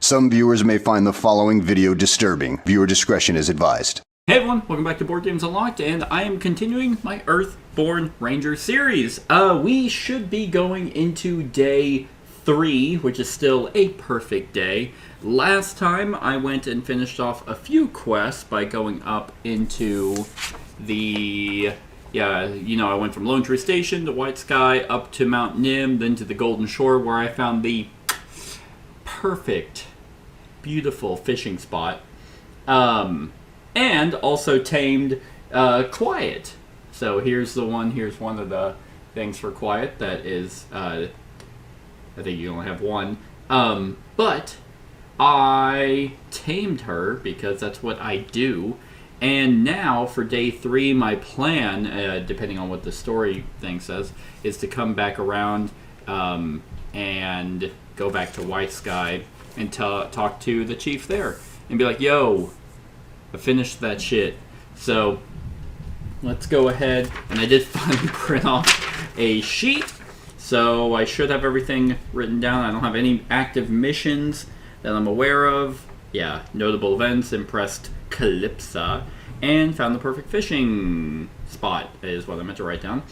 Some viewers may find the following video disturbing. Viewer discretion is advised. Hey everyone, welcome back to Board Games Unlocked, and I am continuing my Earthborne Rangers series. We should be going into day 3, which is still a perfect day. Last time I went and finished off a few quests by going up into the... I went from Lone Tree Station to White Sky, up to Mount Nim, then to the Golden Shore, where I found the perfect, beautiful fishing spot. And also tamed Quiet. So here's one of the things for Quiet that is, I think you only have one. But I tamed her because that's what I do. And now for day 3, my plan, depending on what the story thing says, is to come back around and go back to White Sky and talk to the chief there. And be like, yo, I finished that shit. So let's go ahead. And I did finally print off a sheet. So I should have everything written down. I don't have any active missions that I'm aware of. Yeah, notable events, impressed Calypsa, and found the perfect fishing spot is what I meant to write down.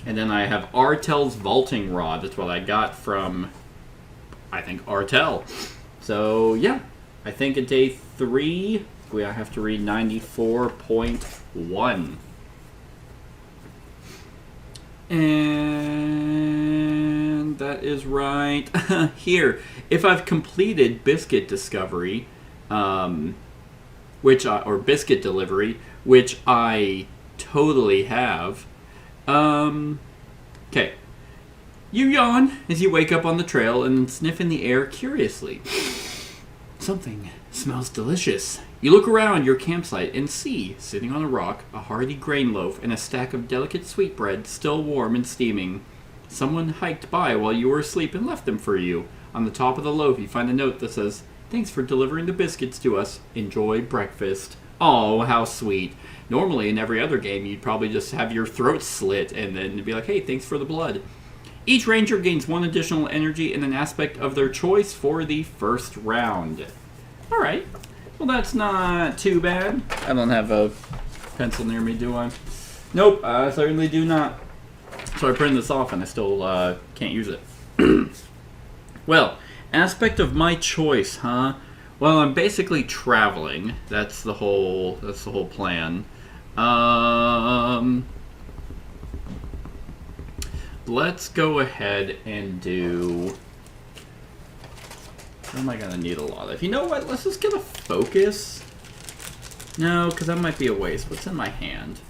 And then I have Artel's vaulting rod. That's what I got from, I think, Artel. So yeah, I think at day 3 I have to read 94.1. And that is right here. If I've completed Biscuit Discovery, or Biscuit Delivery, which I totally have. Okay. You yawn as you wake up on the trail and sniff in the air curiously. Something smells delicious. You look around your campsite and see, sitting on a rock, a hearty grain loaf and a stack of delicate sweetbread still warm and steaming. Someone hiked by while you were asleep and left them for you. On the top of the loaf you find a note that says, "Thanks for delivering the biscuits to us. Enjoy breakfast." Oh, how sweet. Normally in every other game you'd probably just have your throat slit and then be like, hey, thanks for the blood. Each ranger gains 1 additional energy in an aspect of their choice for the first round. Alright. Well, that's not too bad. I don't have a pencil near me, do I? Nope, I certainly do not. So I printed this off and I still can't use it. Well, aspect of my choice, huh? Well, I'm basically traveling. That's the whole plan. Let's go ahead and do... What am I going to need a lot of? You know what? Let's just get a focus. No, because that might be a waste. What's in my hand?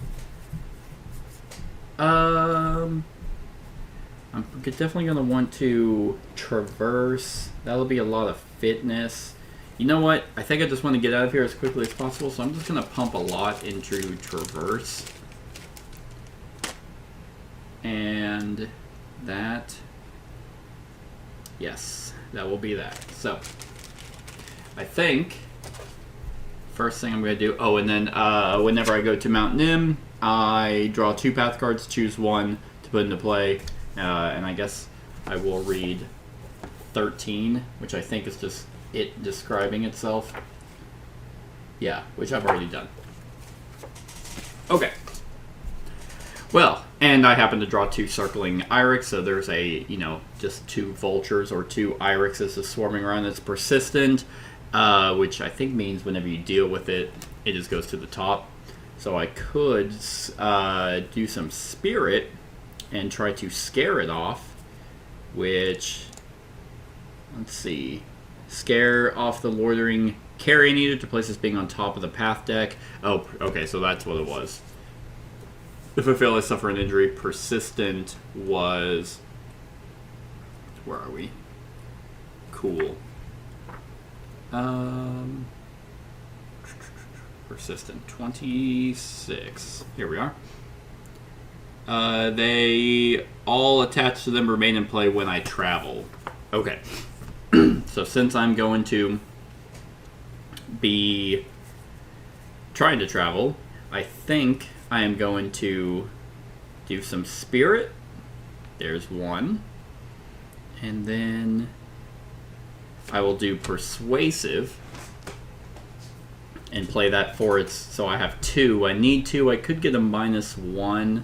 I'm definitely going to want to traverse. That'll be a lot of fitness. You know what? I think I just want to get out of here as quickly as possible, so I'm just going to pump a lot into traverse. And that... Yes, that will be that. So, I think first thing I'm going to do... Oh, and then whenever I go to Mount Nim, I draw 2 path cards, choose 1 to put into play. And I guess I will read 13, which I think is just it describing itself. Yeah, which I've already done. Okay. Well, and I happen to draw 2 circling Irix, so there's a, just 2 vultures or 2 Irixes swarming around that's persistent, which I think means whenever you deal with it, it just goes to the top. So I could do some spirit and try to scare it off, which, let's see, scare off the loitering carrion eater to places being on top of the path deck. Oh, okay, so that's what it was. If I fail, I suffer an injury. Persistent was... Where are we? Cool. Persistent. 26. Here we are. They all attached to them remain in play when I travel. Okay. So since I'm going to be trying to travel, I think I am going to do some spirit. There's 1. And then I will do persuasive and play that for its. So I have 2. I need 2. I could get a -1.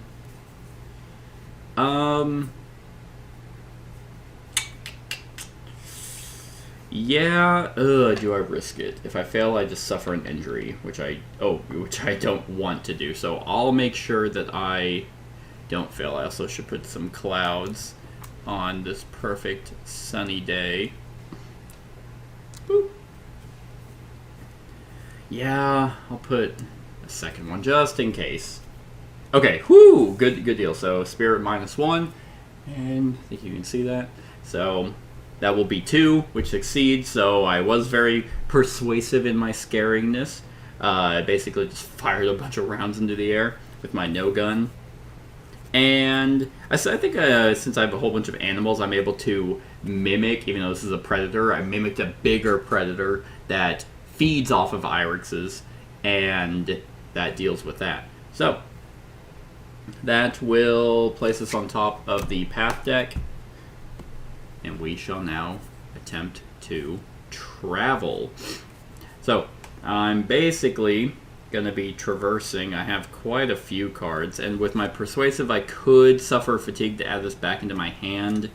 Yeah. Do I risk it? If I fail, I just suffer an injury, which I don't want to do. So I'll make sure that I don't fail. I also should put some clouds on this perfect sunny day. Boop. Yeah, I'll put a second one just in case. Okay, whoo, good deal. So spirit -1, and I think you can see that. So that will be 2, which succeeds. So I was very persuasive in my scaringness. I basically just fired a bunch of rounds into the air with my no gun. And I think since I have a whole bunch of animals, I'm able to mimic, even though this is a predator, I mimicked a bigger predator that feeds off of irixes, and that deals with that. So that will place us on top of the path deck, and we shall now attempt to travel. So I'm basically going to be traversing. I have quite a few cards, and with my persuasive, I could suffer fatigue to add this back into my hand.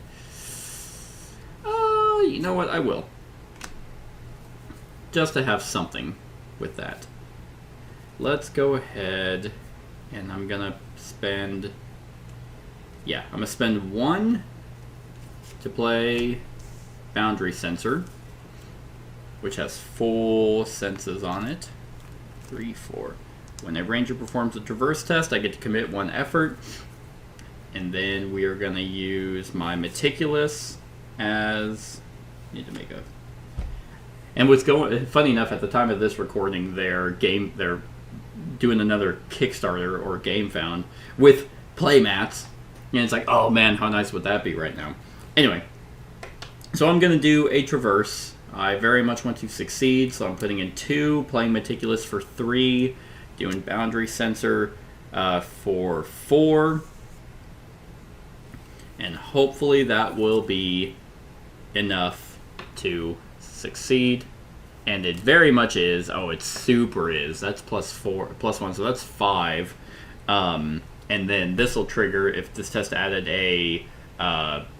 You know what? I will. Just to have something with that. Let's go ahead, and I'm going to spend... Yeah, I'm going to spend 1 to play Boundary Sensor, which has full senses on it. 3, 4. When a ranger performs a traverse test, I get to commit 1 effort. And then we are going to use my Meticulous as... Need to make a... And what's going... Funny enough, at the time of this recording, they're doing another Kickstarter or Game Found with playmats. And it's like, oh man, how nice would that be right now? Anyway, so I'm going to do a traverse. I very much want to succeed, so I'm putting in 2, playing Meticulous for 3, doing Boundary Sensor for 4, and hopefully that will be enough to succeed. And it very much is. Oh, it super is. That's +1, so that's 5. And then this will trigger if this test added a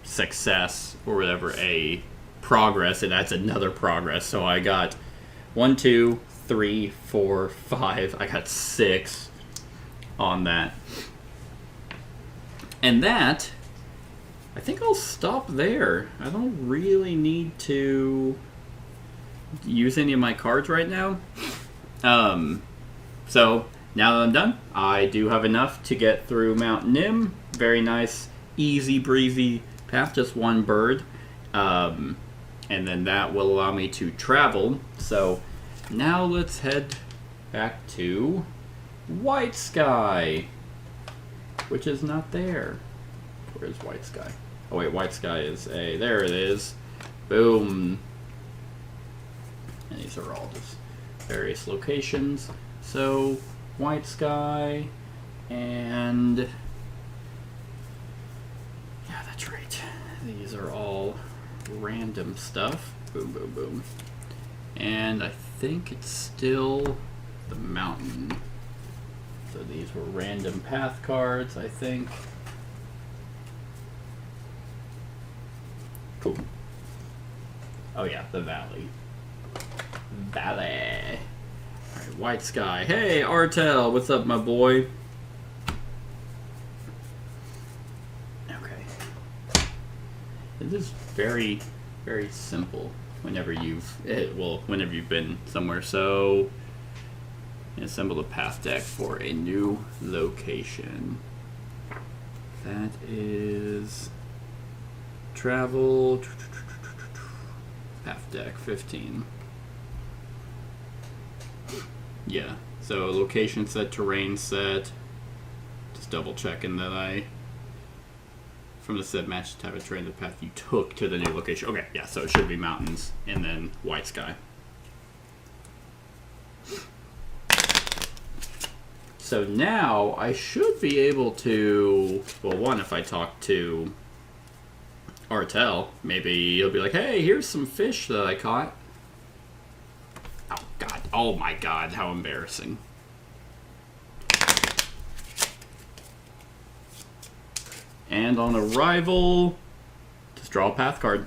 success or whatever, a progress, it adds another progress. So I got 1, 2, 3, 4, 5. I got 6 on that. And that, I think I'll stop there. I don't really need to use any of my cards right now. So now that I'm done, I do have enough to get through Mount Nim. Very nice, easy breezy path, just 1 bird. And then that will allow me to travel. So now let's head back to White Sky, which is not there. Where's White Sky? Oh wait, White Sky is a... There it is. Boom. And these are all just various locations. So White Sky, and... Yeah, that's right. These are all random stuff. Boom, boom, boom. And I think it's still the mountain. So these were random path cards, I think. Cool. Oh yeah, the valley. Valley. Alright, White Sky. Hey, Artel, what's up, my boy? It is very, very simple whenever you've been somewhere. So, assemble a path deck for a new location. That is travel path deck 15. Yeah. So location set, terrain set. Just double checking that from the set match type of terrain, the path you took to the new location. Okay, yeah, so it should be mountains and then White Sky. So now I should be able to, well, one, if I talk to Artel. Maybe he'll be like, hey, here's some fish that I caught. Oh, God. Oh, my God. How embarrassing. And on arrival, just draw a path card.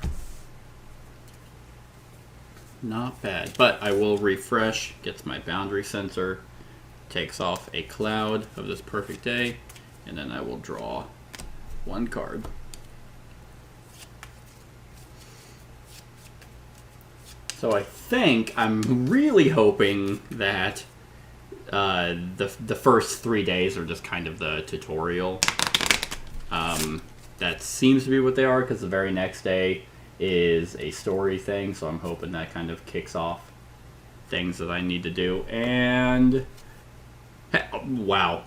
Not bad. But I will refresh, gets my boundary sensor, takes off a cloud of this perfect day, and then I will draw one card. So I think, I'm really hoping that the first 3 days are just kind of the tutorial. That seems to be what they are, because the very next day is a story thing, so I'm hoping that kind of kicks off things that I need to do. And wow.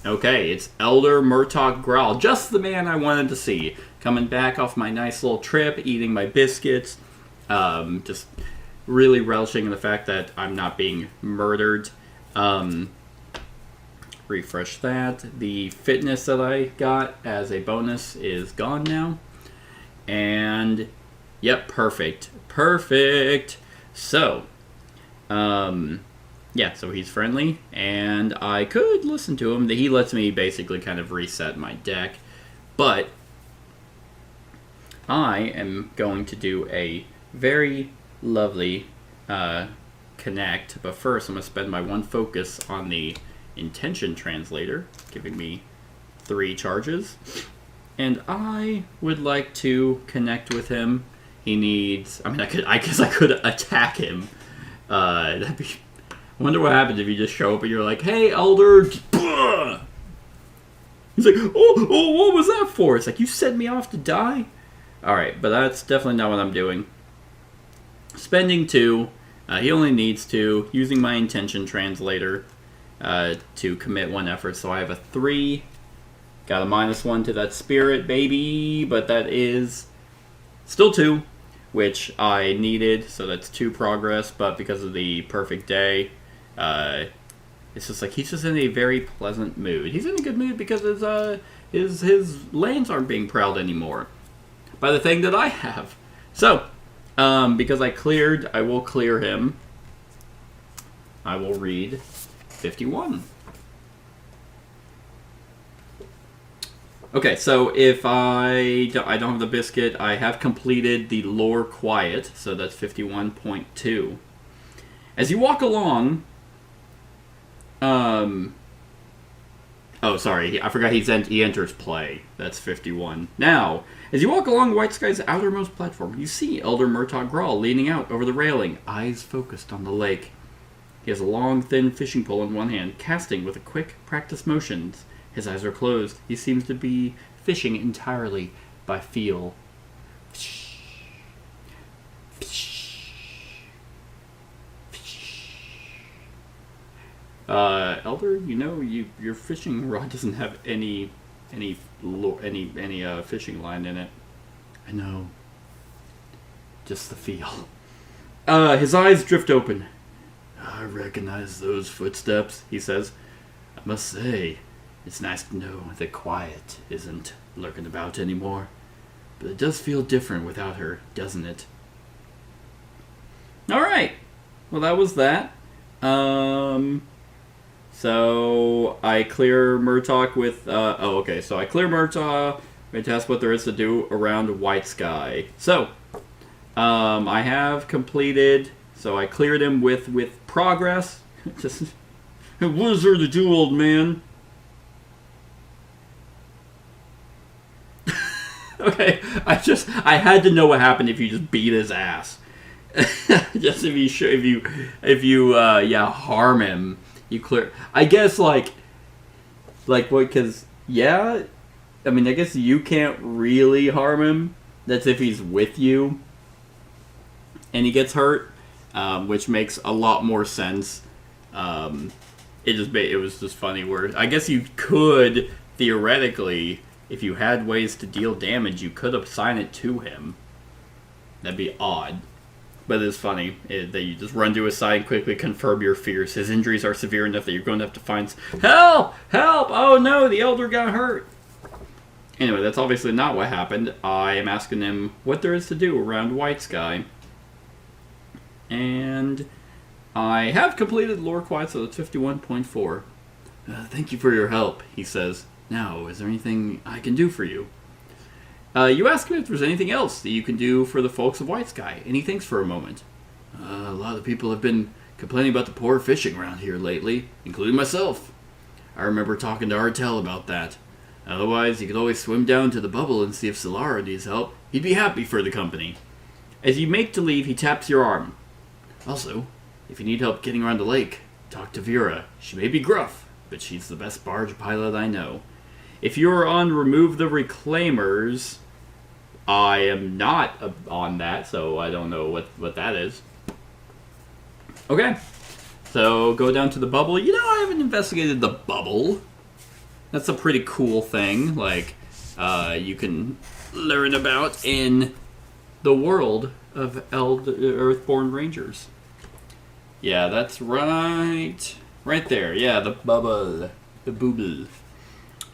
Okay, it's Elder Murtaugh Growl, just the man I wanted to see. Coming back off my nice little trip, eating my biscuits, just really relishing in the fact that I'm not being murdered. Refresh that. The fitness that I got as a bonus is gone now. And, yep, perfect. So, yeah, so he's friendly, and I could listen to him. He lets me basically kind of reset my deck, but I am going to do a very lovely connect, but first I'm going to spend my one focus on the intention translator, giving me 3 charges, and I would like to connect with him. He needs, I guess I could attack him. That'd be, I wonder what happens if you just show up and you're like, hey, Elder, he's like, oh, what was that for? It's like, you sent me off to die? Alright, but that's definitely not what I'm doing. Spending 2, he only needs 2, using my intention translator to commit 1 effort, so I have a 3. Got a -1 to that spirit, baby, but that is still 2, which I needed, so that's 2 progress, but because of the perfect day, it's just like he's just in a very pleasant mood. He's in a good mood because his lands aren't being prowled anymore by the thing that I have. So, because I will clear him. I will read 51. Okay, so if I don't have the biscuit, I have completed the lore quiet, so that's 51.2. As you walk along, oh, sorry, I forgot he enters play. That's 51. Now, as you walk along White Sky's outermost platform, you see Elder Murtaugh Growl leaning out over the railing, eyes focused on the lake. He has a long, thin fishing pole in one hand, casting with a quick, practiced motions. His eyes are closed. He seems to be fishing entirely by feel. Elder, you know, your fishing rod doesn't have any fishing line in it. I know. Just the feel. His eyes drift open. I recognize those footsteps, he says. I must say, it's nice to know that Quiet isn't lurking about anymore. But it does feel different without her, doesn't it? Alright. Well, that was that. So I clear Murtaugh with, so I clear Murtaugh. We test what there is to do around White Sky. So, I have completed, so I cleared him with progress. Just, what is there to do, old man? Okay, I had to know what happened if you just beat his ass. Just if you harm him, you clear. I guess like what? Because I guess you can't really harm him. That's if he's with you, and he gets hurt, which makes a lot more sense. It was just funny where I guess you could theoretically, if you had ways to deal damage, you could assign it to him. That'd be odd. But it's funny that you just run to his side and quickly confirm your fears. His injuries are severe enough that you're going to have to find... Help! Help! Oh no, the Elder got hurt! Anyway, that's obviously not what happened. I am asking him what there is to do around White Sky. And I have completed lore quests, so it's 51.4. Thank you for your help, he says. Now, is there anything I can do for you? You ask him if there's anything else that you can do for the folks of White Sky, and he thinks for a moment. A lot of people have been complaining about the poor fishing around here lately, including myself. I remember talking to Artel about that. Otherwise, you could always swim down to the bubble and see if Solara needs help. He'd be happy for the company. As you make to leave, he taps your arm. Also, if you need help getting around the lake, talk to Vera. She may be gruff, but she's the best barge pilot I know. If you're on Remove the Reclaimers, I am not on that, so I don't know what that is. Okay, so go down to the bubble. You know, I haven't investigated the bubble. That's a pretty cool thing, like, you can learn about in the world of Earthborne Rangers. Yeah, that's right. Right there, yeah, the bubble. The booble.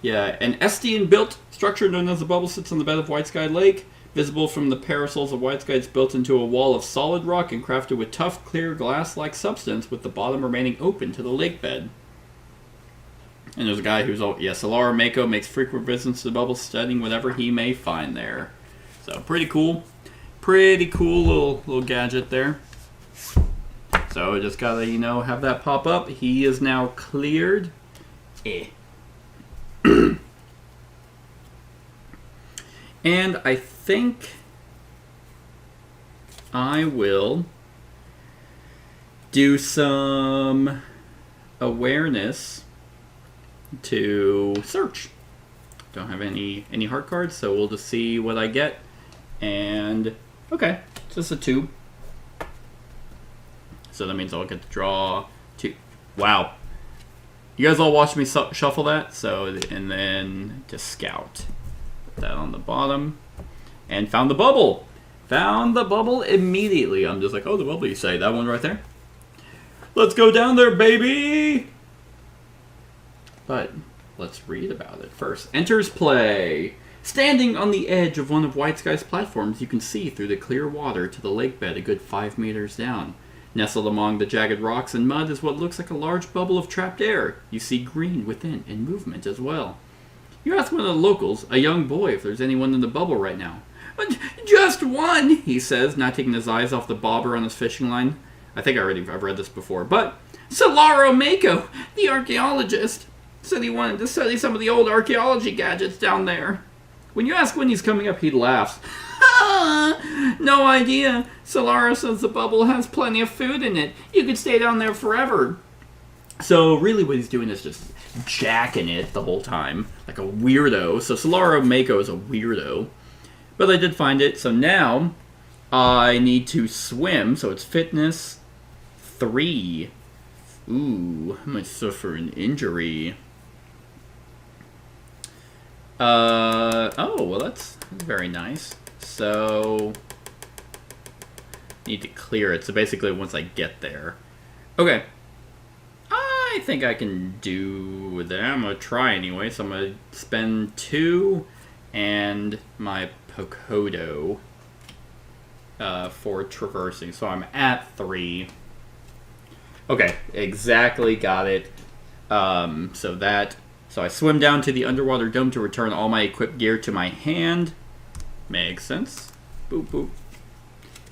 Yeah, an Estian-built structure known as the bubble sits on the bed of White Sky Lake. Visible from the parasols of White Sky, it's built into a wall of solid rock and crafted with tough, clear, glass-like substance, with the bottom remaining open to the lake bed. And there's a guy who's, Solara Mako makes frequent visits to the bubble, studying whatever he may find there. So, pretty cool. Pretty cool little gadget there. So, just gotta, have that pop up. He is now cleared. And I think I will do some awareness to search. Don't have any heart cards, so we'll just see what I get. And okay, it's just a 2. So that means I'll get to draw 2. Wow. You guys all watched me shuffle that, so, and then just scout. Put that on the bottom. And found the bubble. Found the bubble immediately. I'm just like, oh, the bubble, you say. That one right there. Let's go down there, baby! But let's read about it first. Enters play. Standing on the edge of one of White Sky's platforms, you can see through the clear water to the lake bed a good 5 meters down. Nestled among the jagged rocks and mud is what looks like a large bubble of trapped air. You see green within and movement as well. You ask one of the locals, a young boy, if there's anyone in the bubble right now. Just one, he says, not taking his eyes off the bobber on his fishing line. I think I've read this before, but Solara Mako, the archaeologist, said he wanted to study some of the old archaeology gadgets down there. When you ask when he's coming up, he laughs. No idea. Solara says the bubble has plenty of food in it. You could stay down there forever. So really what he's doing is just jacking it the whole time, like a weirdo. So Solara Mako is a weirdo. But I did find it, so now I need to swim, so it's fitness 3. Ooh, I might suffer an injury. Oh, well that's very nice. So, need to clear it. So basically once I get there. Okay. I think I can do that. I'm going to try anyway. So I'm going to spend 2 and my Pokodo for traversing. So I'm at 3. Okay, exactly, got it. So I swim down to the underwater dome to return all my equipped gear to my hand. Makes sense. Boop, boop.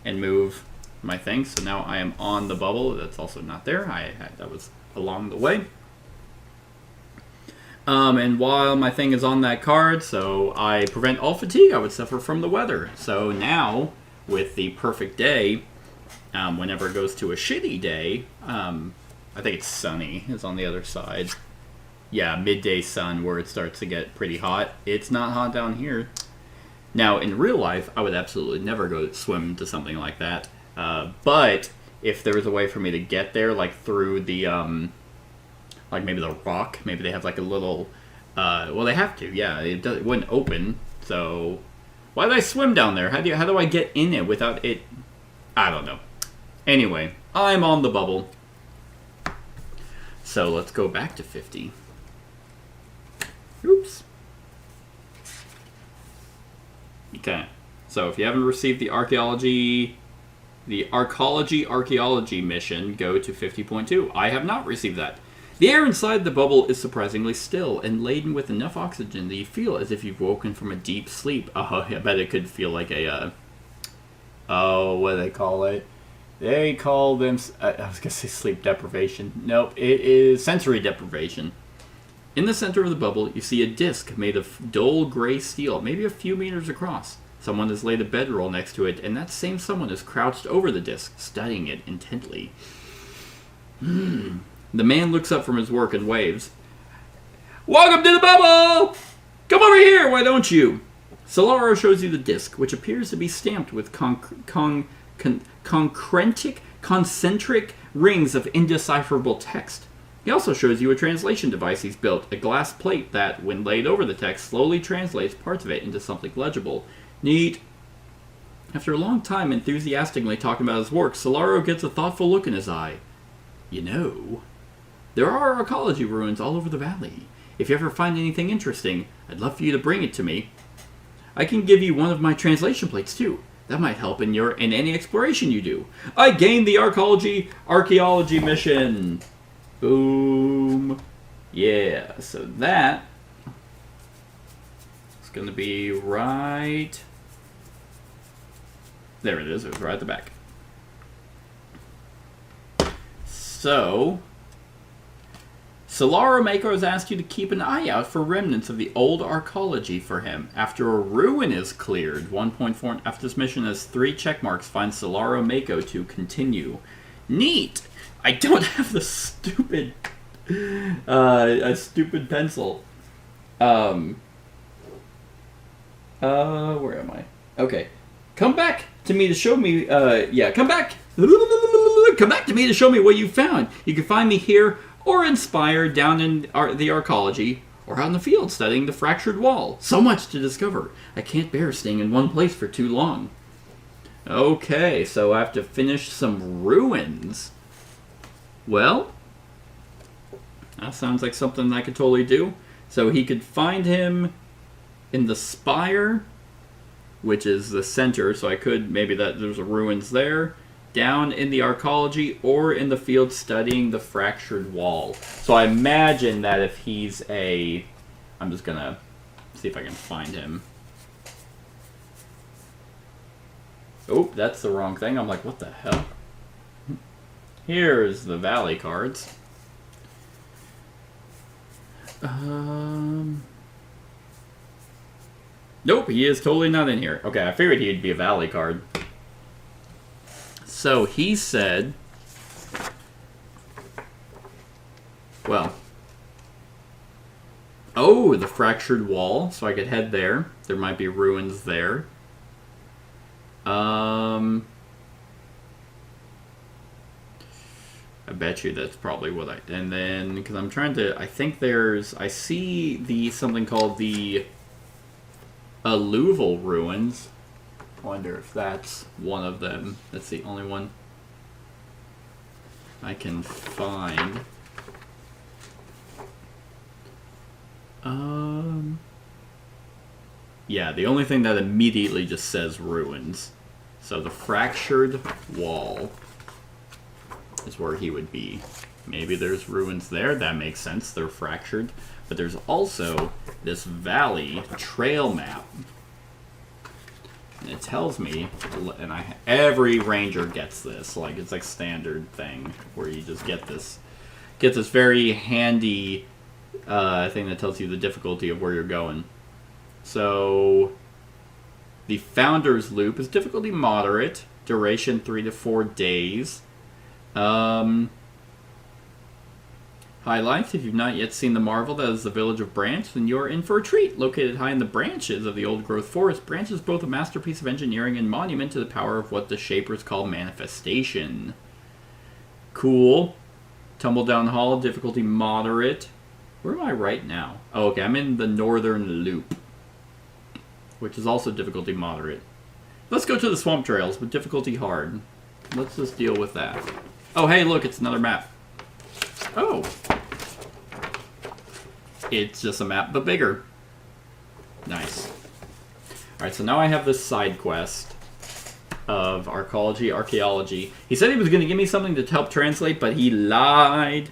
And move my thing. So now I am on the bubble. That's also not there. That was along the way. And while my thing is on that card, so I prevent all fatigue I would suffer from the weather. So now, with the perfect day, whenever it goes to a shitty day, I think it's sunny, is on the other side. Yeah, midday sun where it starts to get pretty hot. It's not hot down here. Now, in real life, I would absolutely never go swim to something like that. But if there was a way for me to get there, like through the, like maybe the rock, maybe they have like a little, well, they have to, yeah, it wouldn't open. So why did I swim down there? How do I get in it without it? I don't know. Anyway, I'm on the bubble. So let's go back to 50. Oops. Okay. So if you haven't received the archaeology mission, go to 50.2. I have not received that. The air inside the bubble is surprisingly still and laden with enough oxygen that you feel as if you've woken from a deep sleep. Oh, I bet it could feel like a, what do they call it? They call them, I was going to say sleep deprivation. Nope, it is sensory deprivation. In the center of the bubble, you see a disc made of dull gray steel, maybe a few meters across. Someone has laid a bedroll next to it, and that same someone is crouched over the disc, studying it intently. The man looks up from his work and waves. Welcome to the bubble! Come over here, why don't you? Solaro shows you the disc, which appears to be stamped with concentric rings of indecipherable text. He also shows you a translation device he's built, a glass plate that, when laid over the text, slowly translates parts of it into something legible. Neat. After a long time enthusiastically talking about his work, Solaro gets a thoughtful look in his eye. You know, there are archaeology ruins all over the valley. If you ever find anything interesting, I'd love for you to bring it to me. I can give you one of my translation plates, too. That might help in any exploration you do. I gained the archaeology mission. Boom. Yeah, so that is going to be right... There it is. It was right at the back. So, Solaro Mako has asked you to keep an eye out for remnants of the old archaeology for him. After a ruin is cleared, 1.4 after this mission has 3 check marks. Find Solaro Mako to continue. Neat. I don't have the stupid, a stupid pencil. Where am I? Okay, come back to me to show me. Come back. Come back to me to show me what you found. You can find me here or inspired down in the archaeology or out in the field studying the fractured wall. So much to discover. I can't bear staying in one place for too long. Okay, so I have to finish some ruins. Well, that sounds like something I could totally do. So he could find him in the spire, which is the center, so I could, maybe there's a ruins there, down in the archaeology, or in the field studying the fractured wall. So I imagine that if he's I'm just gonna see if I can find him. Oh, that's the wrong thing. I'm like, what the hell? Here's the valley cards. Nope, he is totally not in here. Okay, I figured he'd be a valley card. So he said, well, oh, the fractured wall, so I could head there. There might be ruins there. I bet you that's probably what and then, because I'm trying to, I see something called the alluvial ruins. I wonder if that's one of them. That's the only one I can find. Yeah, the only thing that immediately just says ruins. So the fractured wall is where he would be. Maybe there's ruins there. That makes sense. They're fractured. But there's also this valley trail map. And it tells me, and every ranger gets this. Like, it's like standard thing where you just get this very handy thing that tells you the difficulty of where you're going. So the Founder's Loop is difficulty moderate, duration 3 to 4 days. Highlights: if you've not yet seen the marvel that is the village of Branch, then you're in for a treat. Located high in the branches of the old-growth forest, Branch is both a masterpiece of engineering and monument to the power of what the Shapers call manifestation. Cool. Tumble Down Hall, difficulty moderate. Where am I right now? Oh, okay, I'm in the Northern Loop, which is also difficulty moderate. Let's go to the Swamp Trails with difficulty hard. Let's just deal with that. Oh, hey, look, it's another map. Oh. It's just a map, but bigger. Nice. Alright, so now I have this side quest of archaeology. He said he was going to give me something to help translate, but he lied.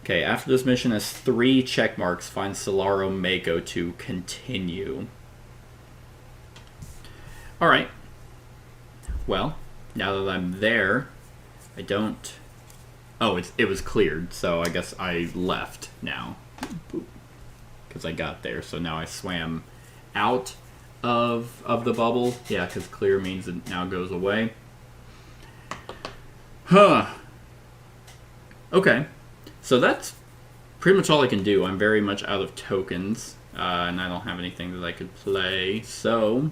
Okay, after this mission has 3 check marks, find Solaro Mako to continue. Alright. Well, now that I'm there, I don't... Oh, it was cleared, so I guess I left now. Because I got there, so now I swam out of the bubble. Yeah, because clear means it now goes away. Huh. Okay. So that's pretty much all I can do. I'm very much out of tokens, and I don't have anything that I could play. So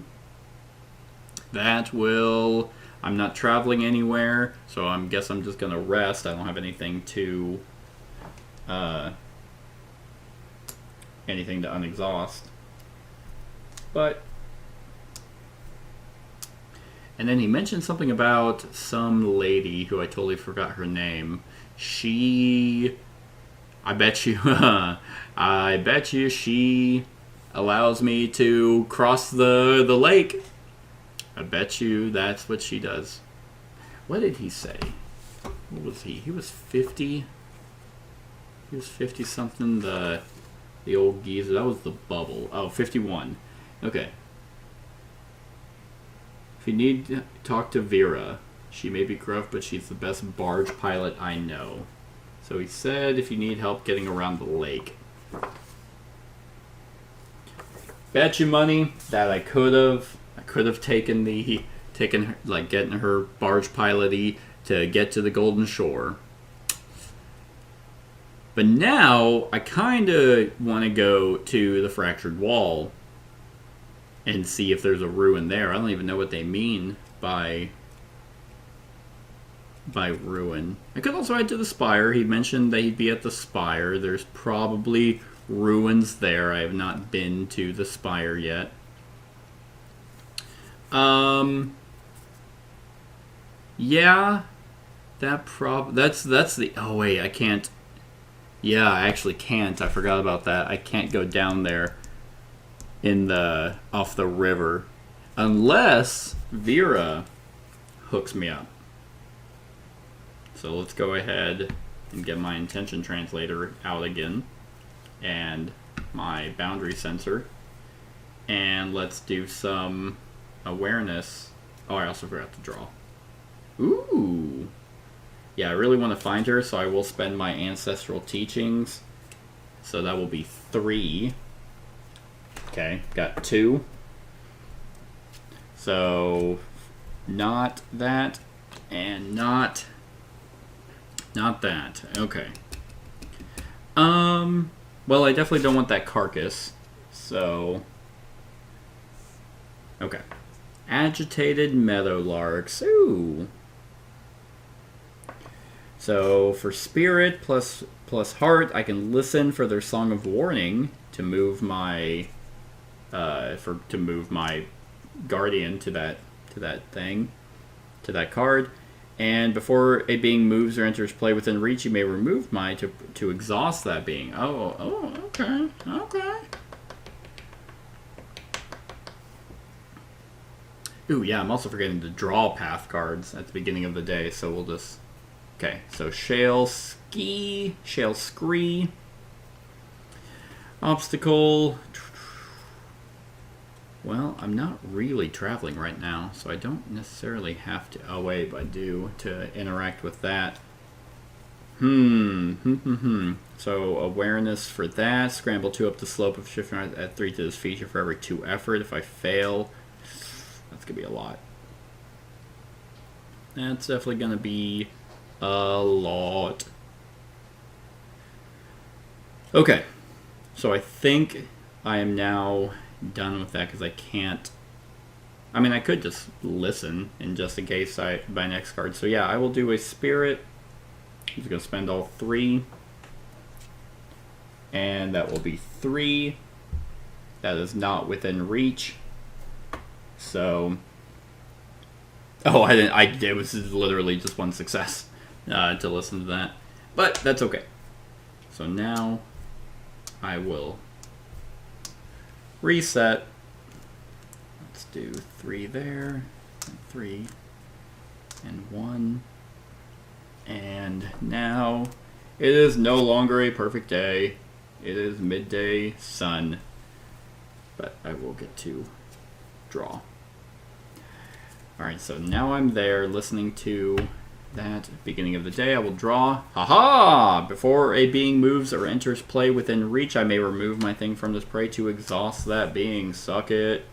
that will... I'm not traveling anywhere, so I guess I'm just going to rest. I don't have anything to unexhaust. But... And then he mentioned something about some lady who I totally forgot her name. She... I bet you she allows me to cross the lake. I bet you that's what she does. What did he say? What was he? He was 50. He was 50 something. The old geezer. That was the bubble. Oh, 51. Okay. If you need to talk to Vera, she may be gruff, but she's the best barge pilot I know. So he said if you need help getting around the lake. Bet you money that I could have taken like getting her barge pilot-y to get to the Golden Shore. But now I kind of want to go to the Fractured Wall and see if there's a ruin there. I don't even know what they mean by ruin. I could also head to the Spire. He mentioned that he'd be at the Spire. There's probably ruins there. I have not been to the Spire yet. Yeah, that's the... Oh wait, I can't. Yeah, I actually can't. I forgot about that. I can't go down there off the river unless Vera hooks me up. So let's go ahead and get my intention translator out again and my boundary sensor, and let's do some awareness. Oh, I also forgot to draw. Ooh. Yeah, I really want to find her, so I will spend my ancestral teachings. So that will be 3. Okay, got 2. So not that and not that. Okay. Well, I definitely don't want that carcass. So okay. Agitated meadowlarks. Ooh. So for spirit plus heart, I can listen for their song of warning to move my guardian to that card. And before a being moves or enters play within reach, you may remove mine to exhaust that being. Oh, okay. Ooh, yeah, I'm also forgetting to draw path cards at the beginning of the day, so we'll just... Okay, so Shale Scree. Obstacle. Well, I'm not really traveling right now, so I don't necessarily have to... Oh, wait, I do to interact with that. So, awareness for that. Scramble 2 up the slope of shift at 3 to this feature for every 2 effort. If I fail... That's going to be a lot. That's definitely going to be a lot. Okay. So I think I am now done with that because I can't... I mean, I could just listen in just in case I buy next card. So yeah, I will do a spirit. I'm just going to spend all 3. And that will be 3. That is not within reach. So, it was literally just 1 success to listen to that, but that's okay. So now I will reset Let's do 3 there, and 3, and 1. And now it is no longer a perfect day. It is midday sun. But I will get to draw. Alright, so now I'm there listening to that beginning of the day. I will draw. Haha! Before a being moves or enters play within reach, I may remove my thing from this prey to exhaust that being. Suck it.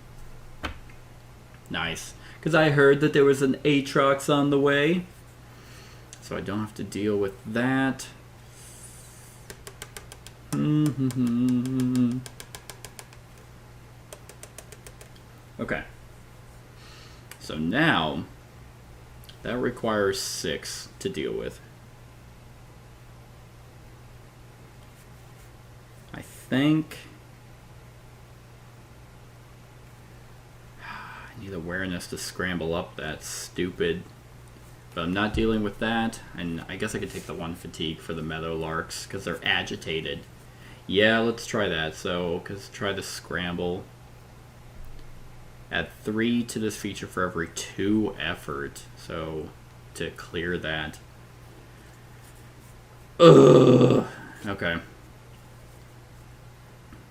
Nice. Because I heard that there was an Aatrox on the way. So I don't have to deal with that. Okay. So now, that requires 6 to deal with. I think I need awareness to scramble up that stupid. But I'm not dealing with that, and I guess I could take the 1 fatigue for the Meadowlarks, because they're agitated. Yeah, let's try that. So, try the scramble. Add 3 to this feature for every 2 effort. So, to clear that. Ugh. Okay.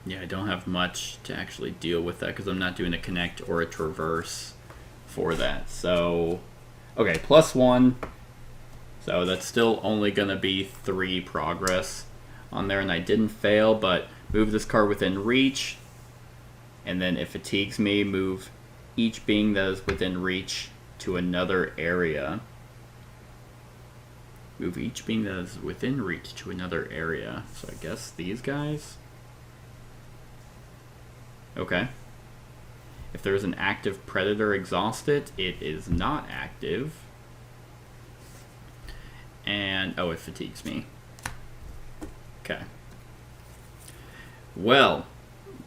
Yeah, I don't have much to actually deal with that, because I'm not doing a connect or a traverse for that. So, okay, +1. So that's still only going to be 3 progress on there, and I didn't fail, but move this card within reach, and then it fatigues me, move each being that is within reach to another area. Move each being that is within reach to another area. So I guess these guys? Okay. If there's an active predator exhausted, it is not active. And, oh, it fatigues me. Okay. Well,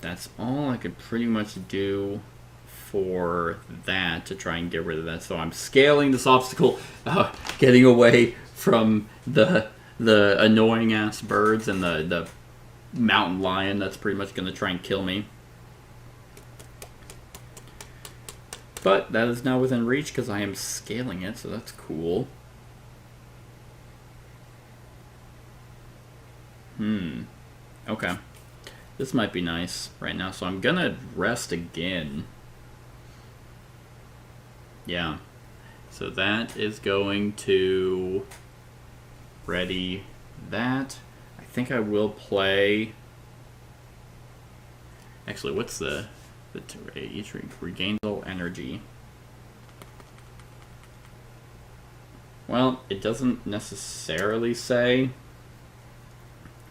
that's all I could pretty much do for that to try and get rid of that. So I'm scaling this obstacle, getting away from the annoying ass birds and the mountain lion that's pretty much going to try and kill me. But that is now within reach because I am scaling it, so that's cool. Okay. This might be nice right now, so I'm gonna rest again. Yeah. So that is going to ready that. I think I will play. Actually, what's the each regains all energy? Well, it doesn't necessarily say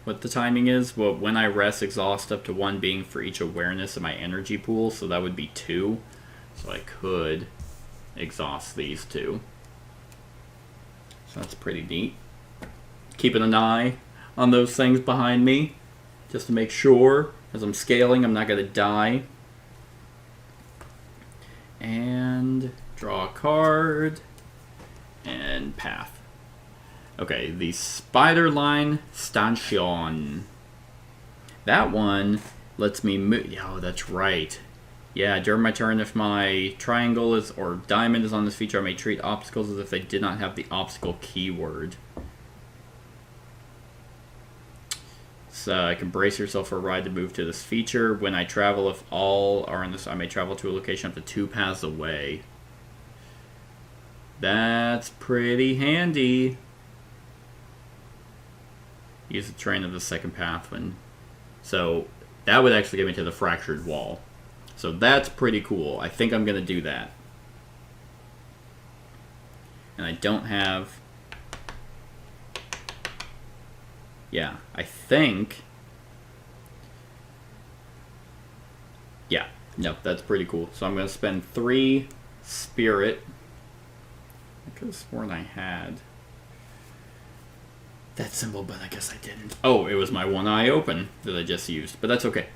what the timing is. Well, when I rest, exhaust up to 1 being for each awareness of my energy pool, so that would be 2. So I could exhaust these 2. So that's pretty neat. Keeping an eye on those things behind me, just to make sure, as I'm scaling, I'm not going to die. And draw a card, and path. Okay, the spider line stanchion. That one lets me move. Oh, that's right. Yeah, during my turn, if my triangle is or diamond is on this feature, I may treat obstacles as if they did not have the obstacle keyword. So I can brace yourself for a ride to move to this feature. When I travel, if all are in this, I may travel to a location up to 2 paths away. That's pretty handy. Use the terrain of the second path when. So that would actually get me to the fractured wall. So that's pretty cool. I think I'm going to do that. And I don't have. Yeah, I think. Yeah, no, that's pretty cool. So I'm going to spend 3 spirit. I could have sworn I had that symbol, but I guess I didn't. Oh, it was my one eye open that I just used, but that's okay.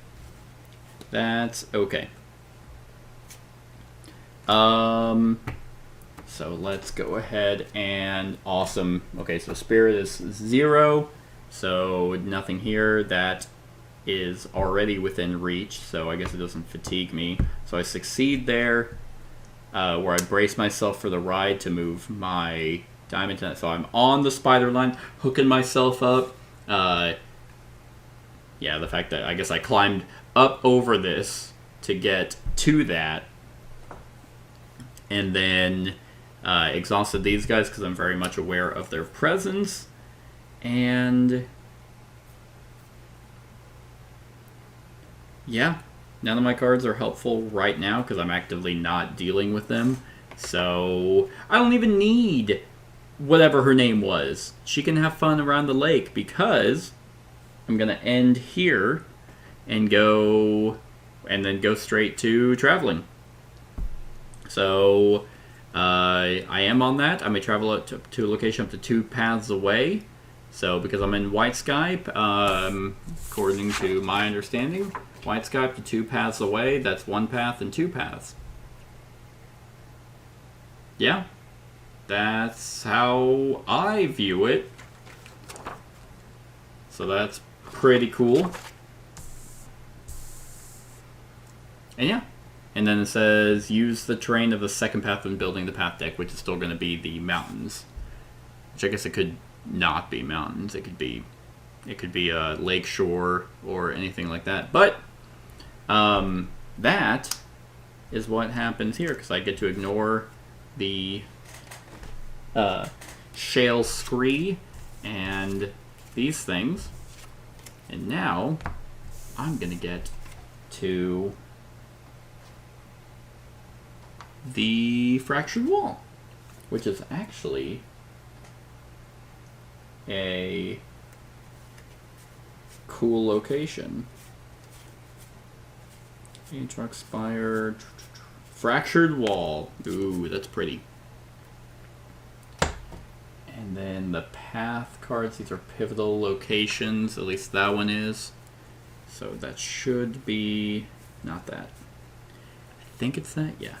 That's okay. So let's go ahead and awesome. Okay, so spirit is 0, so nothing here. That is already within reach, so I guess it doesn't fatigue me. So I succeed there, where I brace myself for the ride to move my diamond. So I'm on the spider line, hooking myself up. Yeah, the fact that I guess I climbed up over this to get to that, and then exhausted these guys because I'm very much aware of their presence. And yeah, none of my cards are helpful right now because I'm actively not dealing with them. So I don't even need whatever her name was. She can have fun around the lake because I'm going to end here and then go straight to traveling. So I am on that. I may travel out to a location up to 2 paths away. So because I'm in White Skype, according to my understanding, White Skype to 2 paths away, that's 1 path and 2 paths. Yeah, that's how I view it. So that's pretty cool. And yeah. And then it says, use the terrain of the second path when building the path deck, which is still going to be the mountains. Which I guess it could not be mountains. It could be a lake shore or anything like that. But that is what happens here, because I get to ignore the shale scree and these things. And now I'm going to get to the fractured wall, which is actually a cool location. Truck Spire, fractured wall. Ooh, that's pretty. And then the path cards, these are pivotal locations, at least that one is. So that should be, not that. I think it's that, yeah.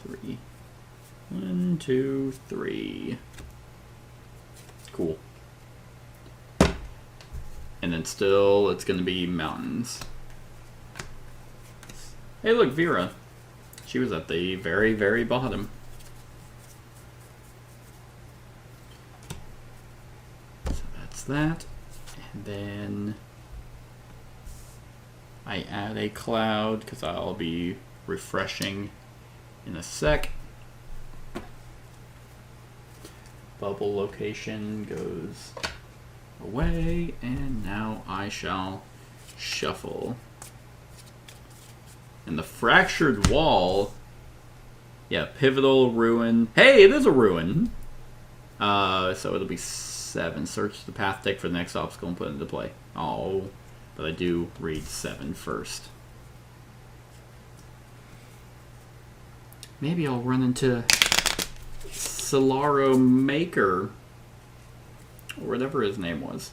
3. 1, 2, 3. Cool. And then still, it's going to be mountains. Hey, look, Vera. She was at the very, very bottom. So that's that. And then I add a cloud because I'll be refreshing in a sec. Bubble location goes away, and now I shall shuffle. And the fractured wall, yeah, pivotal ruin. Hey, it is a ruin. So it'll be 7. Search the path deck for the next obstacle and put it into play. Oh, but I do read 7 first. Maybe I'll run into Solaro Maker, or whatever his name was.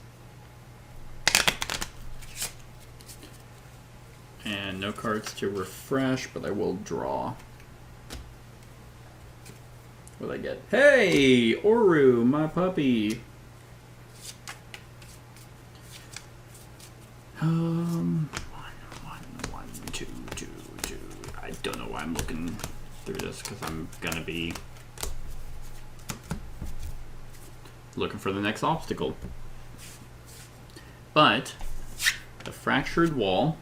And no cards to refresh, but I will draw. What'd I get? Hey, Oru, my puppy. One, 2, 2, 2. I don't know why I'm looking through this, because I'm gonna be looking for the next obstacle. But the fractured wall,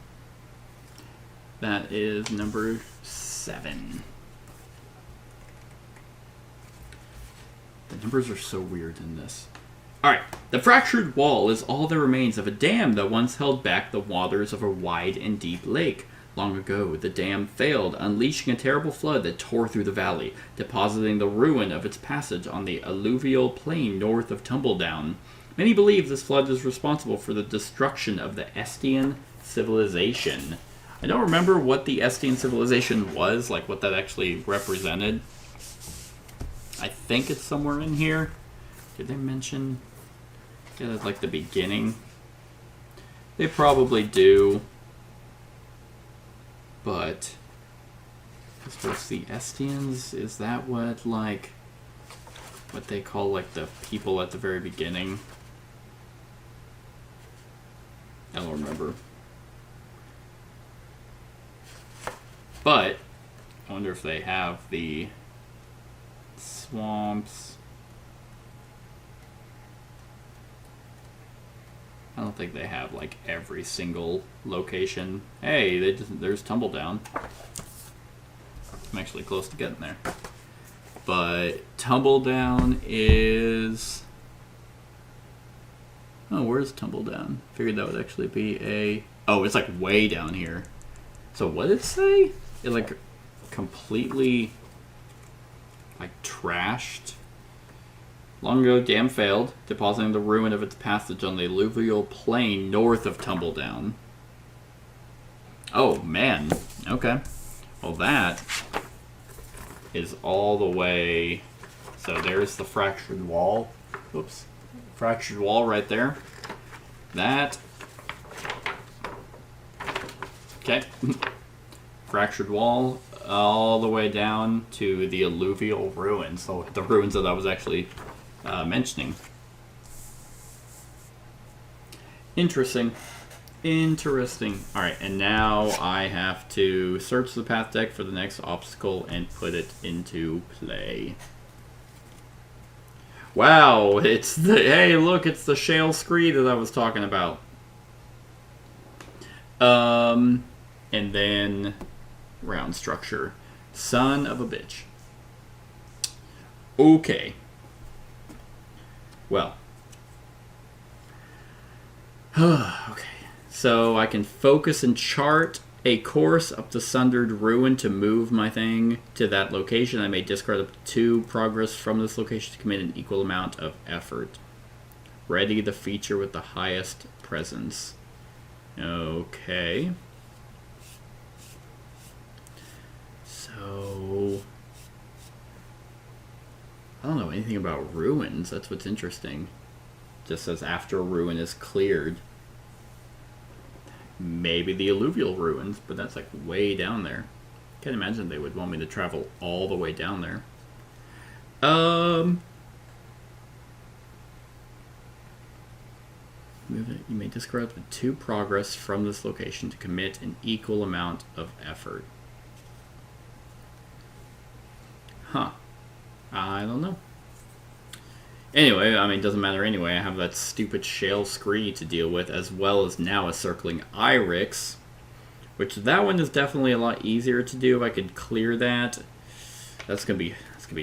that is number 7. The numbers are so weird in this. Alright, the fractured wall is all that remains of a dam that once held back the waters of a wide and deep lake. Long ago, the dam failed, unleashing a terrible flood that tore through the valley, depositing the ruin of its passage on the alluvial plain north of Tumbledown. Many believe this flood is responsible for the destruction of the Estian civilization. I don't remember what the Estian civilization was, like what that actually represented. I think it's somewhere in here. Did they mention it at like the beginning? They probably do. But as far as the Estians, is that what like what they call like the people at the very beginning? I don't remember. But I wonder if they have the swamps. I don't think they have like every single location. Hey, there's Tumbledown. I'm actually close to getting there. But Tumbledown is... Oh, where's Tumbledown? Figured that would actually be a... Oh, it's like way down here. So what did it say? It like completely like trashed. Long ago, dam failed, depositing the ruin of its passage on the alluvial plain north of Tumbledown. Oh, man. Okay. Well, that is all the way... So there's the fractured wall. Oops. Fractured wall right there. That... Okay. Fractured wall all the way down to the alluvial ruins. So the ruins that I was actually mentioning. Interesting. Interesting. Alright, and now I have to search the path deck for the next obstacle and put it into play. Wow, it's the... Hey, look, it's the shale scree that I was talking about. And then... round structure. Son of a bitch. Okay. Well. Okay. So I can focus and chart a course up the sundered ruin to move my thing to that location. I may discard up to 2 progress from this location to commit an equal amount of effort. Ready the feature with the highest presence. Okay. So... I don't know anything about ruins. That's what's interesting. Just says after a ruin is cleared. Maybe the alluvial ruins, but that's like way down there. Can't imagine they would want me to travel all the way down there. You may discard up to 2 progress from this location to commit an equal amount of effort. Huh. I don't know. Anyway, I mean, it doesn't matter anyway. I have that stupid shale scree to deal with, as well as now a circling iris, which that one is definitely a lot easier to do if I could clear that. That's gonna be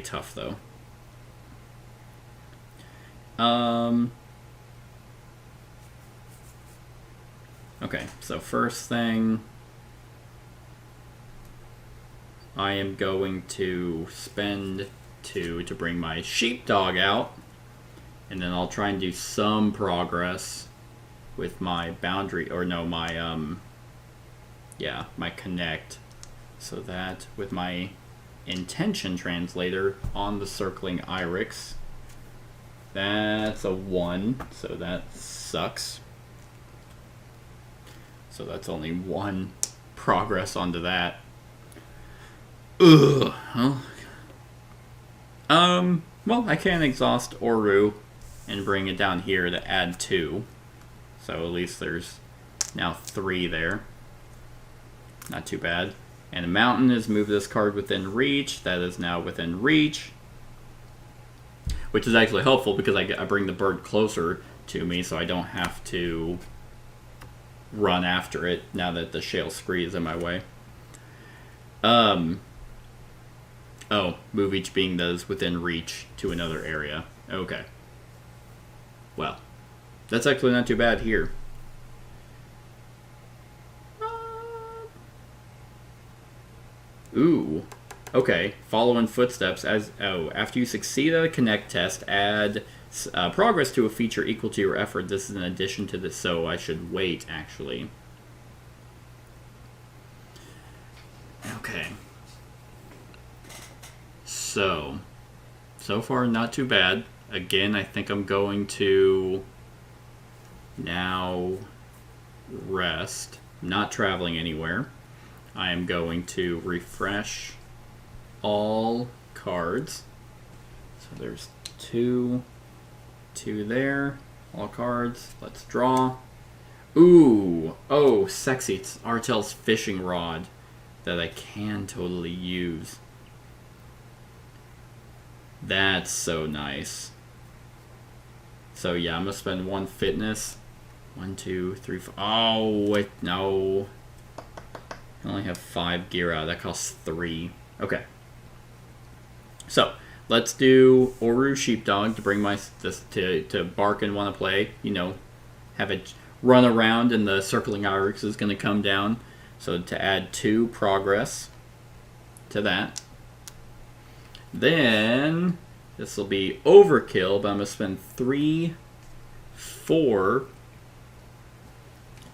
tough though. Okay, so first thing, I am going to spend 2 to bring my sheepdog out. And then I'll try and do some progress with my boundary, or no, my, my connect. So that with my intention translator on the circling iris, that's a 1, so that sucks. So that's only 1 progress onto that. Ugh. Well, I can exhaust Oru and bring it down here to add 2. So at least there's now 3 there. Not too bad. And a mountain is move this card within reach. That is now within reach. Which is actually helpful because I bring the bird closer to me so I don't have to run after it now that the shale scree is in my way. Oh, move each being that is within reach to another area. Okay. Well, that's actually not too bad here. Ooh. Okay. Following footsteps after you succeed at a connect test, add progress to a feature equal to your effort. This is in addition to this, so I should wait actually. Okay. So far not too bad. Again, I think I'm going to now rest. Not traveling anywhere. I am going to refresh all cards. So there's 2 there. All cards. Let's draw. Ooh. Oh, sexy. It's Artel's fishing rod that I can totally use. That's so nice. So yeah, I'm gonna spend 1 fitness. 1, 2, 3, 4. Oh, wait, no. I only have 5 gear out. That costs 3. Okay. So, let's do Oru Sheepdog to bring to bark and want to play. You know, have it run around and the circling iris is going to come down. So to add 2 progress to that. Then this will be overkill, but I'm going to spend 3, 4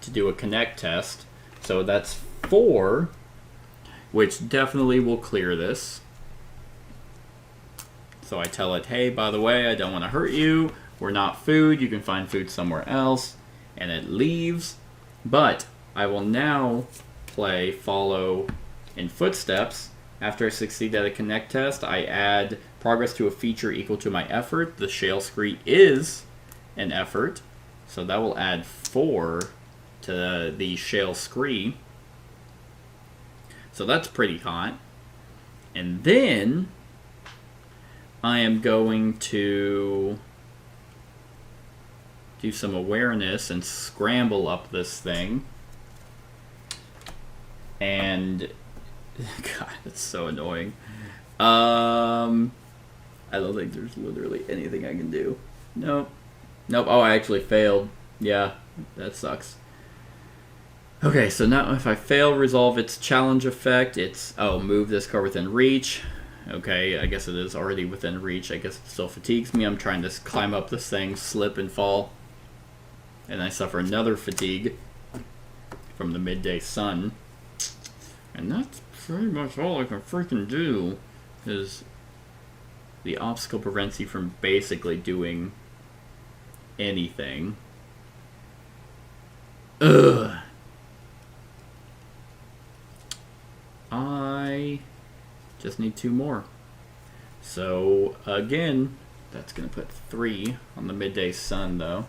to do a connect test. So that's 4, which definitely will clear this. So I tell it, hey, by the way, I don't want to hurt you. We're not food. You can find food somewhere else. And it leaves. But I will now play follow in footsteps. After I succeed at a connect test, I add progress to a feature equal to my effort. The shale scree is an effort. So that will add 4 to the shale scree. So that's pretty hot. And then I am going to do some awareness and scramble up this thing. And God, it's so annoying. I don't think there's literally anything I can do. Nope. Nope. Oh, I actually failed. Yeah, that sucks. Okay, so now if I fail, resolve its challenge effect. It's, oh, move this card within reach. Okay, I guess it is already within reach. I guess it still fatigues me. I'm trying to climb up this thing, slip and fall. And I suffer another fatigue from the midday sun. And that's pretty much all I can freaking do. Is the obstacle prevents you from basically doing anything. Ugh. I just need 2 more. So, again, that's going to put 3 on the midday sun, though.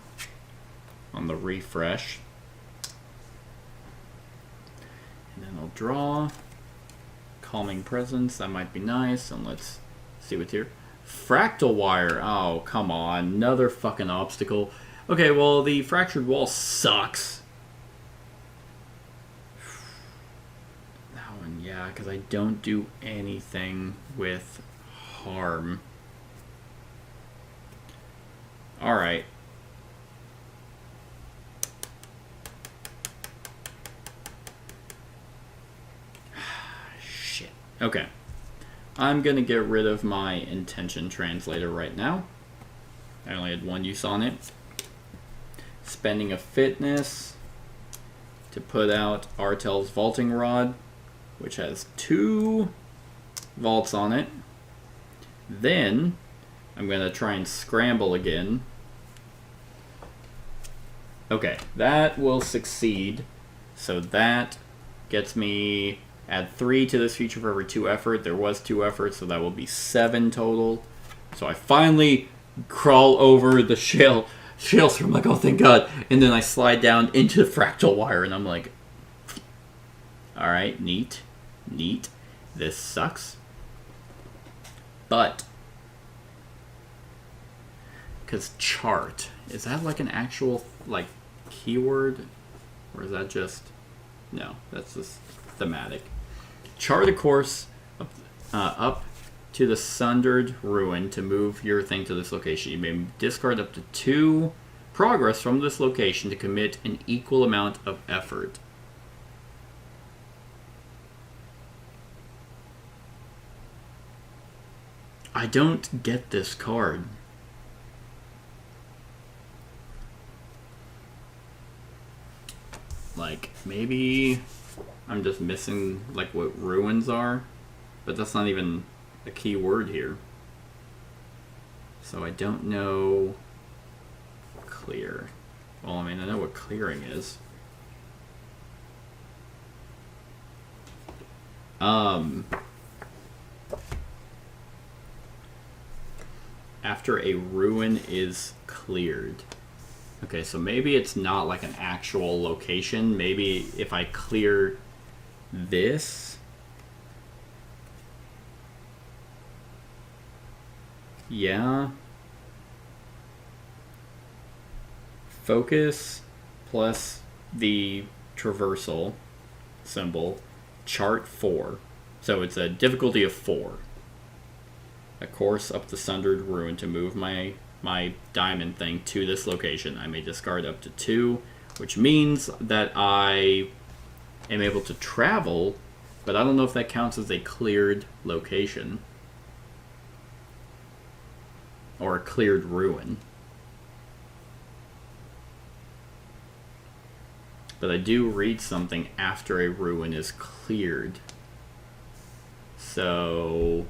On the refresh. And then I'll draw. Calming Presence, that might be nice. And let's see what's here. Fractal Wire. Oh, come on. Another fucking obstacle. Okay, well, the Fractured Wall sucks. Yeah, because I don't do anything with harm. Alright. Shit. Okay. I'm going to get rid of my intention translator right now. I only had 1 use on it. Spending a fitness to put out Artel's vaulting rod, which has 2 vaults on it. Then I'm going to try and scramble again. Okay, that will succeed. So that gets me, add 3 to this feature for every 2 effort. There was 2 efforts, so that will be 7 total. So I finally crawl over the shale so I'm like, oh, thank God. And then I slide down into the fractal wire, and I'm like, all right, neat. Neat. This sucks. But, because chart, is that like an actual, like, keyword? Or is that just, no, that's just thematic. Chart a course up to the sundered ruin to move your thing to this location. You may discard up to 2 progress from this location to commit an equal amount of effort. I don't get this card. Like, maybe I'm just missing, like, what ruins are. But that's not even a key word here. So I don't know... Clear. Well, I mean, I know what clearing is. After a ruin is cleared. Okay, so maybe it's not like an actual location. Maybe if I clear this. Yeah. Focus plus the traversal symbol, chart 4. So it's a difficulty of 4. A course up the sundered ruin to move my diamond thing to this location. I may discard up to 2, which means that I am able to travel, but I don't know if that counts as a cleared location. Or a cleared ruin. But I do read something after a ruin is cleared. So...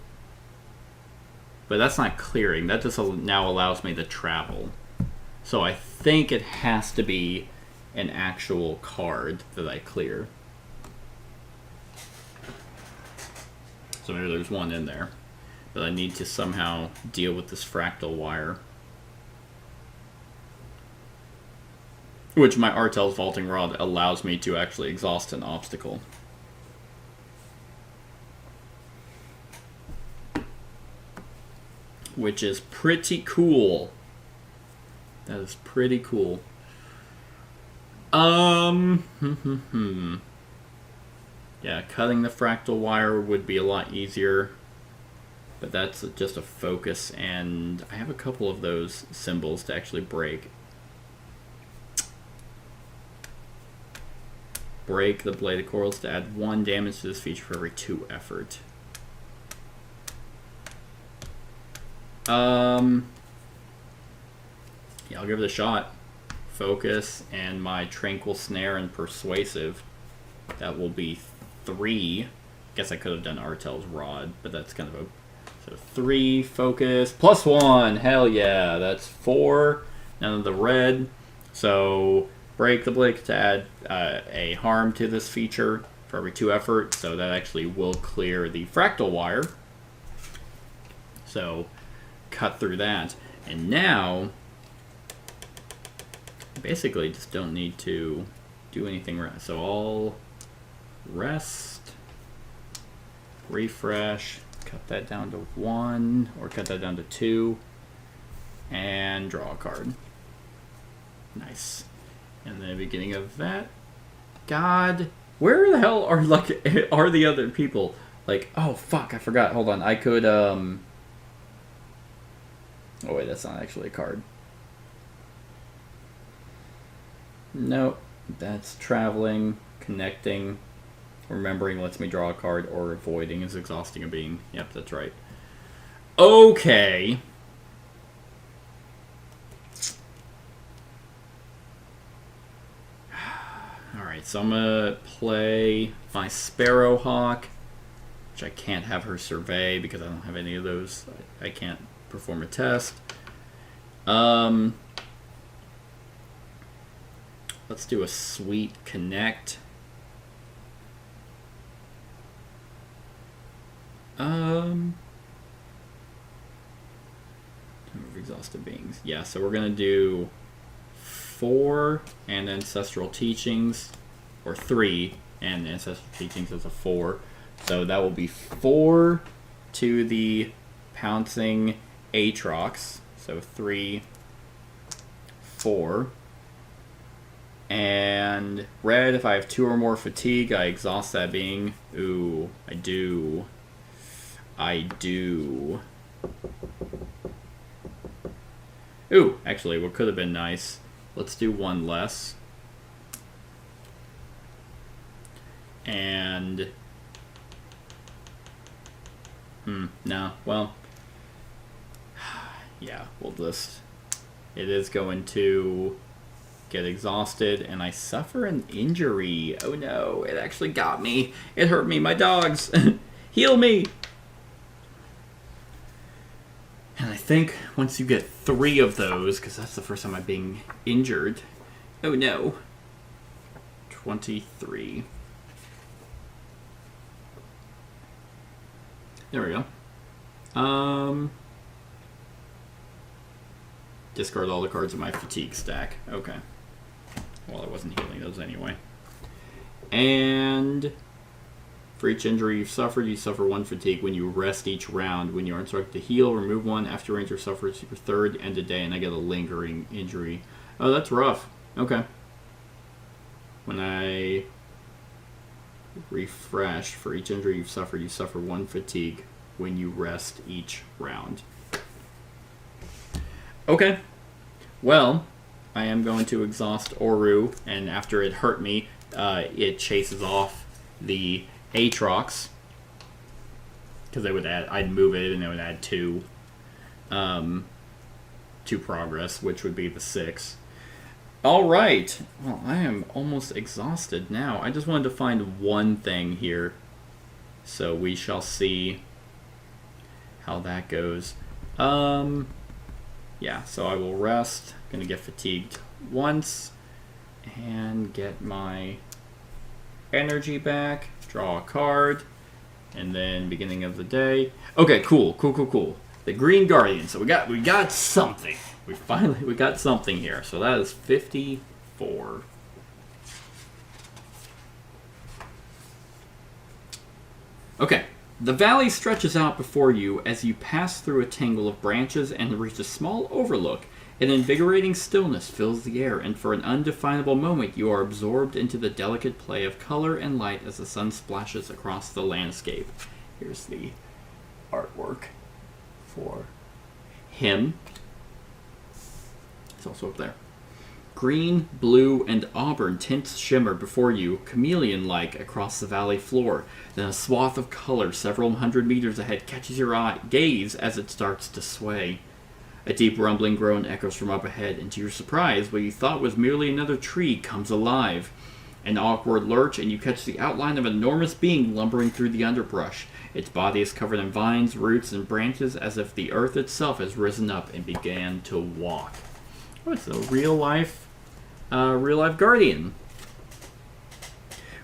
But that's not clearing. That just now allows me to travel. So I think it has to be an actual card that I clear. So maybe there's one in there. But I need to somehow deal with this fractal wire. Which my Artel's Vaulting Rod allows me to actually exhaust an obstacle. Which is pretty cool. That is pretty cool. Yeah, cutting the fractal wire would be a lot easier. But that's just a focus, and I have a couple of those symbols to actually break. Break the Blade of Corals to add 1 damage to this feature for every 2 effort. Yeah, I'll give it a shot. Focus and my Tranquil Snare and Persuasive. That will be 3. Guess I could have done Artel's Rod, but that's kind of a... So 3, focus, plus 1. Hell yeah, that's 4. None of the red. So break the Blade to add a harm to this feature for every 2 effort. So that actually will clear the fractal wire. So cut through that. And now, basically just don't need to do anything. So I'll rest, refresh, cut that down to 1, or cut that down to 2, and draw a card. Nice. And the beginning of that, God, where the hell are are the other people? Like, oh fuck, I forgot. Hold on, I could Oh wait, that's not actually a card. Nope, that's traveling, connecting, remembering lets me draw a card, or avoiding is exhausting a being. Yep, that's right. Okay. Alright, so I'm gonna play my Sparrowhawk, which I can't have her survey because I don't have any of those. I can't perform a test. Let's do a sweet connect. Exhausted beings. Yeah, so we're gonna do 4 and Ancestral Teachings, or 3 and Ancestral Teachings is a 4. So that will be 4 to the Pouncing Aatrox. So 3, 4. And red, if I have 2 or more fatigue, I exhaust that being. Ooh, I do. Ooh, actually, what could have been nice, let's do 1 less. And... no, well... yeah, we'll just... It is going to get exhausted, and I suffer an injury. Oh no, it actually got me. It hurt me, my dogs. Heal me! And I think once you get 3 of those, because that's the first time I'm being injured. Oh no. 23. There we go. Discard all the cards in my fatigue stack. Okay. Well, I wasn't healing those anyway. And for each injury you've suffered, you suffer 1 fatigue when you rest each round. When you are instructed to heal, remove 1 after your ranger suffers your 3rd end of day, and I get a lingering injury. Oh, that's rough. Okay. When I refresh, for each injury you've suffered, you suffer 1 fatigue when you rest each round. Okay. Well, I am going to exhaust Oru, and after it hurt me, it chases off the Aatrox. Because I'd move it and it would add 2 to progress, which would be the 6. Alright. Well, I am almost exhausted now. I just wanted to find one thing here. So we shall see how that goes. Yeah, so I will rest. Gonna get fatigued once. And get my energy back. Draw a card. And then beginning of the day. Okay, cool. The Green Guardian. So we got something. We got something here. So that is 54. Okay. The valley stretches out before you as you pass through a tangle of branches and reach a small overlook. An invigorating stillness fills the air, and for an undefinable moment you are absorbed into the delicate play of color and light as the sun splashes across the landscape. Here's the artwork for him. It's also up there. Green, blue, and auburn tints shimmer before you, chameleon-like across the valley floor. Then a swath of color several hundred meters ahead catches your gaze as it starts to sway. A deep rumbling groan echoes from up ahead, and to your surprise, what you thought was merely another tree comes alive. An awkward lurch, and you catch the outline of an enormous being lumbering through the underbrush. Its body is covered in vines, roots, and branches, as if the earth itself has risen up and began to walk. Oh, it's a real-life Guardian.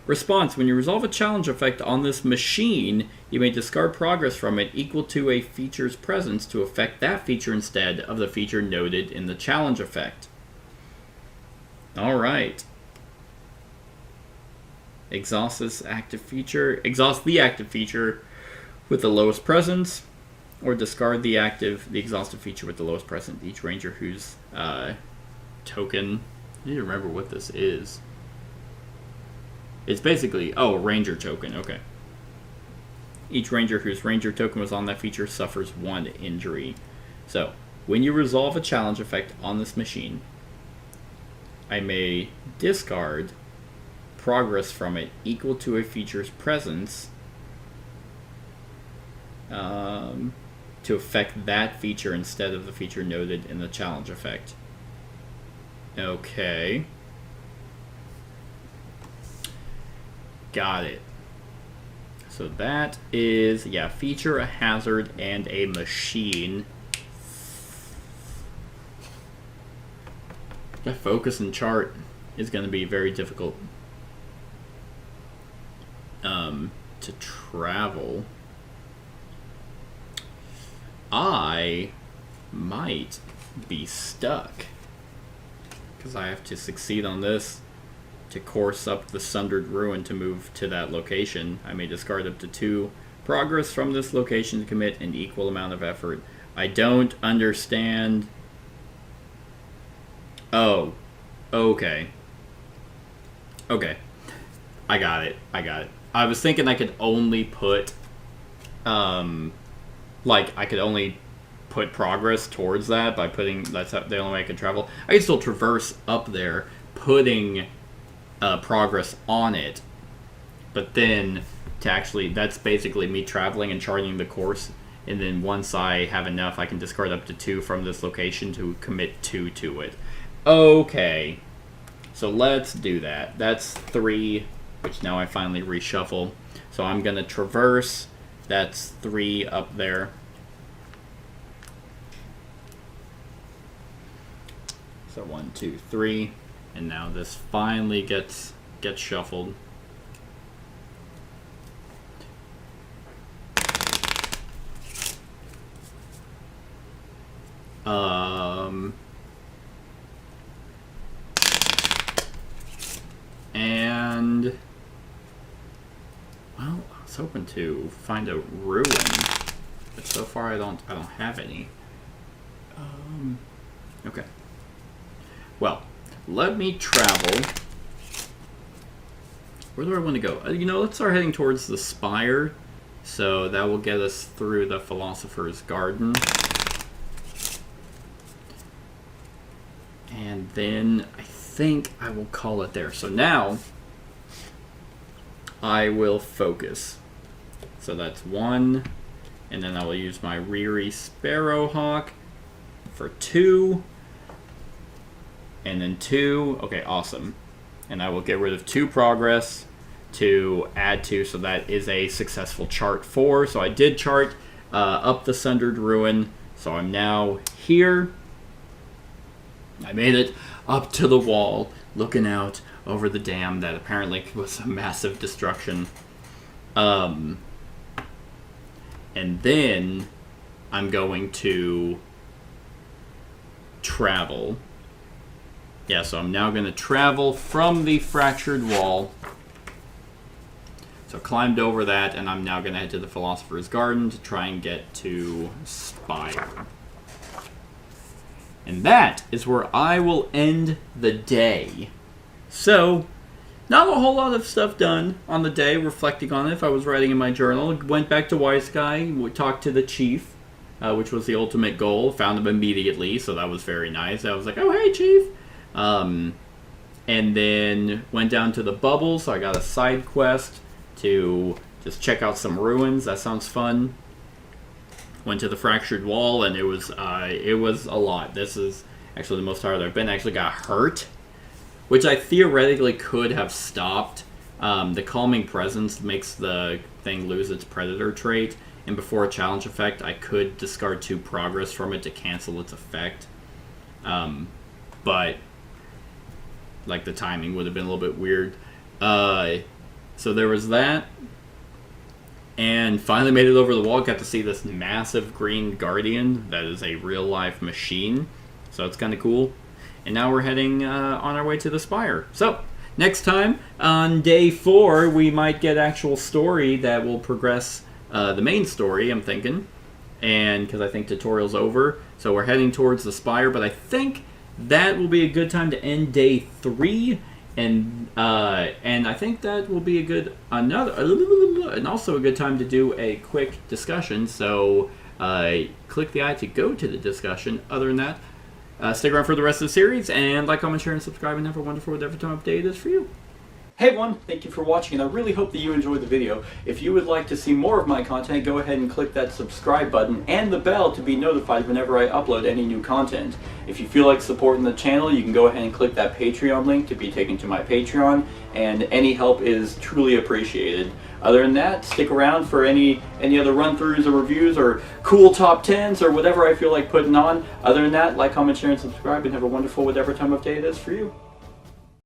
Response: when you resolve a challenge effect on this machine, you may discard progress from it equal to a feature's presence to affect that feature instead of the feature noted in the challenge effect. Alright. Exhaust the active feature with the lowest presence, or discard the exhausted feature with the lowest presence. Each ranger whose token... I need to remember what this is. It's basically... Oh, a ranger token. Okay. Each ranger whose ranger token was on that feature suffers 1 injury. So, when you resolve a challenge effect on this machine, I may discard progress from it equal to a feature's presence to affect that feature instead of the feature noted in the challenge effect. Okay. Got it. So that is, yeah, feature, a hazard, and a machine. The focus and chart is going to be very difficult to travel. I might be stuck because I have to succeed on this to course up the Sundered Ruin to move to that location. I may discard up to 2 progress from this location to commit an equal amount of effort. I don't understand. Oh, okay. Okay. I got it. I was thinking I could only put, I could only put progress towards that by putting, that's the only way I could travel. I could still traverse up there, putting progress on it, but then to actually, that's basically me traveling and charting the course, and then once I have enough, I can discard up to 2 from this location to commit 2 to it. Okay, so let's do that. That's 3, which now I finally reshuffle. So I'm going to traverse. That's 3 up there. So 1, 2, 3. And now this finally gets shuffled. was hoping to find a ruin, but so far I don't have any. Okay. Well, let me travel. Where do I want to go? You know, let's start heading towards the spire. So that will get us through the Philosopher's Garden. And then I think I will call it there. So now I will focus. So that's 1. And then I will use my Riri Sparrowhawk for 2. And then 2. Okay, awesome. And I will get rid of 2 progress to add 2. So that is a successful chart 4. So I did chart up the Sundered Ruin. So I'm now here. I made it up to the wall, looking out over the dam that apparently was a massive destruction. And then I'm going to travel. Yeah, so I'm now going to travel from the fractured wall. So climbed over that, and I'm now going to head to the Philosopher's Garden to try and get to Spire. And that is where I will end the day. So, not a whole lot of stuff done on the day, reflecting on it. If I was writing in my journal, went back to Wise Guy, talked to the chief, which was the ultimate goal. Found him immediately, so that was very nice. I was like, oh, hey, chief. And then went down to the bubble, so I got a side quest to just check out some ruins. That sounds fun. Went to the fractured wall, and it was a lot. This is actually the most tired I've been. I actually got hurt, which I theoretically could have stopped. The Calming Presence makes the thing lose its Predator trait, and before a challenge effect, I could discard 2 progress from it to cancel its effect. But like the timing would have been a little bit weird. So there was that. And finally made it over the wall. Got to see this massive green guardian that is a real-life machine. So it's kind of cool. And now we're heading on our way to the Spire. So, next time, on day 4, we might get actual story that will progress the main story, I'm thinking. And because I think tutorial's over. So we're heading towards the Spire. But I think that will be a good time to end day 3. And I think that will be a good and also a good time to do a quick discussion. So click the I to go to the discussion. Other than that, stick around for the rest of the series, and like, comment, share, and subscribe, and have a wonderful whatever time of day it is for you. Hey everyone, thank you for watching, and I really hope that you enjoyed the video. If you would like to see more of my content, go ahead and click that subscribe button and the bell to be notified whenever I upload any new content. If you feel like supporting the channel, you can go ahead and click that Patreon link to be taken to my Patreon, and any help is truly appreciated. Other than that, stick around for any other run-throughs or reviews or cool top 10s or whatever I feel like putting on. Other than that, like, comment, share, and subscribe, and have a wonderful whatever time of day it is for you.